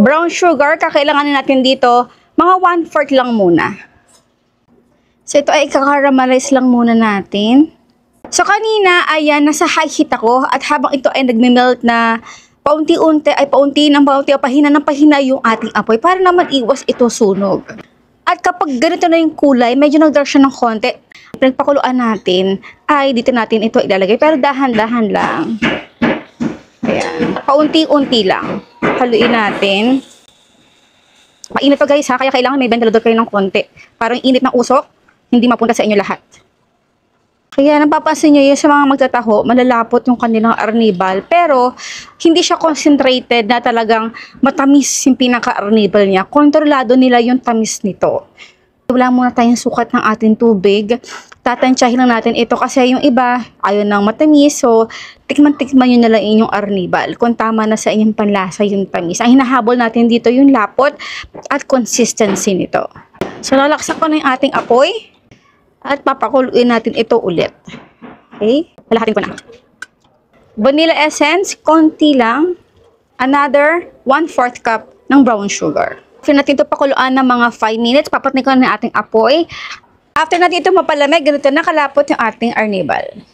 Brown sugar, kakailanganin natin dito, mga 1/4 lang muna. So, ito ay kakaramalize lang muna natin. So, kanina, ayan, nasa high heat ako. At habang ito ay nagme-melt na paunti-unti, pahina ng pahina yung ating apoy para naman iwas ito sunog. At kapag ganito na yung kulay, medyo nag-dark siya ng konti. Pinagpakuluan natin, ay dito natin ito ilalagay. Pero dahan-dahan lang. Ayan, paunti-unti lang. Haluin natin. Mainit to guys ha, kaya kailangan may ventilador kayo ng konti. Para yung init ng usok, hindi mapunta sa inyo lahat. Kaya napapansin nyo yun sa mga magtataho, malalapot yung kanilang arnibal. Pero, hindi siya concentrated na talagang matamis yung pinaka-arnibal niya. Kontrolado nila yung tamis nito. Wala muna tayong sukat ng ating tubig. Tatansyahin lang natin ito kasi yung iba, ayaw ng matamis. So, tikman-tikman nyo na lang yung arnibal. Kung tama na sa inyong panlasa yung tamis. Ang hinahabol natin dito yung lapot at consistency nito. So, lalaksak ko na yung ating apoy. At papakuluin natin ito ulit. Okay? Lahatin ko na. Vanilla essence, konti lang. Another 1/4 cup ng brown sugar. After natin ito pakuluan ng mga 5 minutes, papatnin ko na ating apoy. After natin ito mapalamig, ganito na kalapot yung ating arnibal.